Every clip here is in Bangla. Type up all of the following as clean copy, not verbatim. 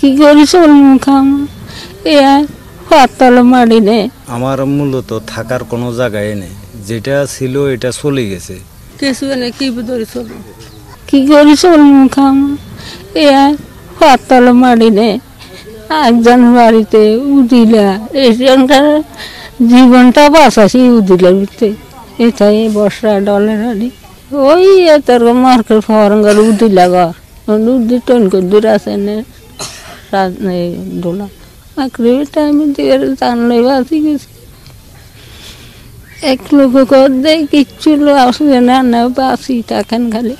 কি করি চলমু খাম পাতল মারি নে। আমার মূলত থাকার কোনো জায়গায় নেই, যেটা ছিল এটা চলে গেছে। কিছু এনে কি ধরে চলবো, কি করি চলমু খাম পাতল মারি নে। একজন বাড়িতে উদিলা এইখানকার জীবনটা বাঁচাছি উদিলার ভিতরে। এটাই বর্ষা ডলের আনি ওই তোর মার্কেট ফরঙ্গার উদিলা ঘর উদি টন করে দূর আছে দোলা টাইম দিয়ে জানলে বাঁচি গেছি। এক লোক দেয় কিচ্ছু আসবে না না বাঁচি থাকেন খালি।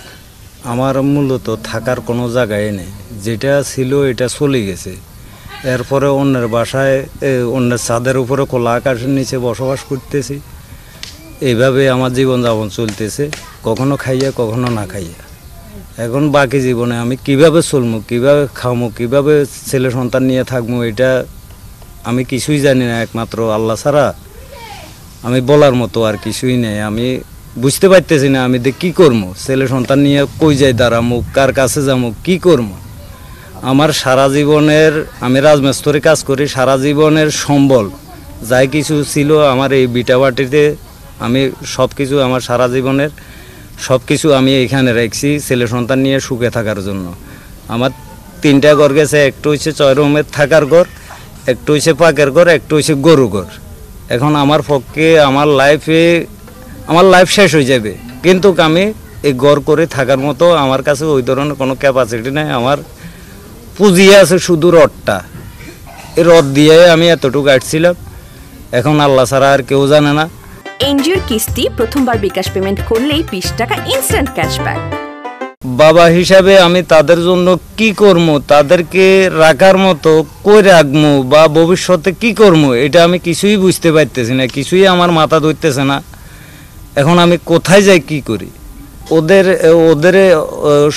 আমার মূলত থাকার কোনো জায়গায় নেই, যেটা ছিল এটা চলে গেছে। এরপরে অন্যের বাসায় অন্যের ছাদের উপরে খোলা আকাশের নিচে বসবাস করতেছি। এইভাবে আমার জীবনযাপন চলতেছে, কখনো খাইয়া কখনো না খাইয়া। এখন বাকি জীবনে আমি কিভাবে চলবো, কিভাবে খামো, কিভাবে ছেলে সন্তান নিয়ে থাকবো, এটা আমি কিছুই জানি না। একমাত্র আল্লাহ ছাড়া আমি বলার মতো আর কিছুই নেই। আমি বুঝতে পারতেছি না আমি কি করবো, ছেলে সন্তান নিয়ে কই যাই দাঁড়ামো, কার কাছে যাবো, কি করবো। আমার সারা জীবনের, আমি রাজমিস্ত্রি কাজ করি, সারা জীবনের সম্বল যাই কিছু ছিল আমার এই বিটাবাটিতে। আমি সব কিছু, আমার সারা জীবনের সব কিছু আমি এখানে রাখছি ছেলে সন্তান নিয়ে সুখে থাকার জন্য। আমার 3টা ঘর গেছে, একটু হচ্ছে 6 রুমের থাকার ঘর, একটু হচ্ছে পাকের ঘর, একটু হচ্ছে গরু ঘর। এখন আমার পক্ষে আমার লাইফ শেষ হয়ে যাবে, কিন্তু আমি এই ঘর করে থাকার মতো আমার কাছে ওই ধরনের কোনো ক্যাপাসিটি নেই। আমার পুঁজি আছে শুধু রডটা, এই রড দিয়ে আমি এতটুকু কাটছিলাম। এখন আল্লাহ ছাড়া আর কেউ জানে না। এনজিওর কিস্তি প্রথমবার বিকাশ পেমেন্ট করলেই 20 টাকা ইনস্ট্যান্ট ক্যাশব্যাক। বাবা হিসাবে আমি তাদের জন্য কি করব, তাদেরকে রাখার মতো কই রাখবো বা ভবিষ্যতে কি করব, এটা আমি কিছুই বুঝতে পারতেছি না, কিছুই আমার মাথা ধরতেছে না। এখন আমি কোথায় যাই, কি করি। ওদের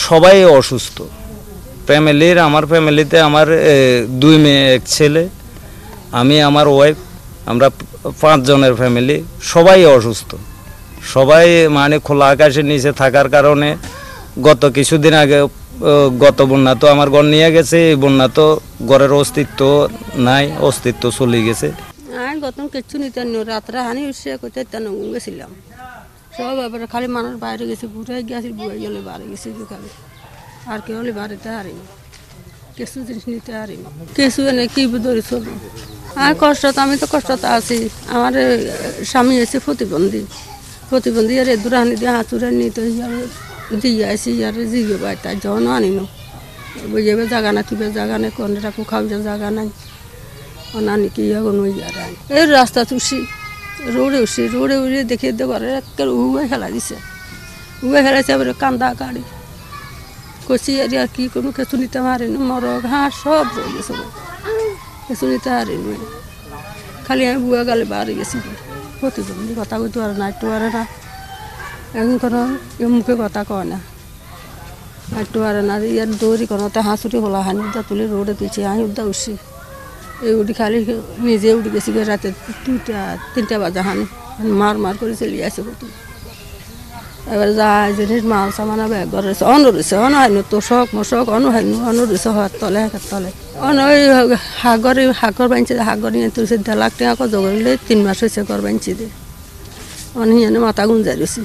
সবাই অসুস্থ ফ্যামিলির। আমার ফ্যামিলিতে আমার 2 মেয়ে 1 ছেলে, আমি, আমার ওয়াইফ, আমরা 5 জনের ফ্যামিলি। সবাই অসুস্থ, সবাই মানে খোলা আকাশের নিচে থাকার কারণে। গত কিছুদিন আগে গত বন্যা তো আমার ঘর নিয়ে গেছে, এই বন্যা তো ঘরের অস্তিত্ব নাই, অস্তিত্ব চলে গেছে। আমি গত কিছু নিতে রাত্রে হানি উঠছে কোথায় গেছিলাম সব এবারে খালি মানুষ বাইরে গেছে, ঘুরে গেছি, বুয়ে গেলে বাড়ি গেছি খালি। আর কেউ হলে বাড়িতে হারিনি, কিছু জিনিস নিতে হারিনি, কিছু এনে কি ধরে চলবো। আর কষ্টতে, আমি তো কষ্টতে আছি। আমার স্বামী এসে প্রতিবন্ধী আর দূর আনি দিয়ে হাতুরে নিতে দিয়ে আসি আর জিগে পাই, তাই যখন আনিনো বুঝবে জায়গা না, কিবে জায়গা নেই, কোন রাখো খাওয়ার জায়গা নাই, অনানি কি এখন ওই আর এই রাস্তা তুষি রোডে উঠে দেখে ঘরে একের উবে খেলা দিছে, উবে খেলাইছে। আবার কান্দা গাড়ি কচি আর কি কোনো কিছু নিতে পারিনি, মরক হাঁস সব রয়ে গেছে, কিছু নিতে পারিনি। খালি আমি বুয়া গালে বাড়ি গেছি, প্রতিবন্ধী কথা কইতে পারে না, একটু পারে না। এখন কোনো মুখে কথা কয় না, একটু পারে না। ইয়ার দৌড়ি কোনোতে হাঁসুটি হলা হানি উদ্দা তুলে রোডে দিয়েছি, আমি উদ্দা উঠছি। এই উঠি খালি নিজে উঠে গেছি রাতে 2টা 3টা বাজা হানি মার করে চলে আসে কত। এবার যায় জিনিস মাল সামান ঘরে রয়েছে অনহাইন তো শখ মশক রয়েছে হাত তলে হাতের তলে ওই হাগর বাঁধছে, হাগর নিয়ে তুলছে 1.5 লাখ টাকা জোগাড়লে 3 মাস হয়েছে ঘর বাঁধছি দিয়ে অনহিয়ানে মাথা গুঞ্জাই রয়েছি।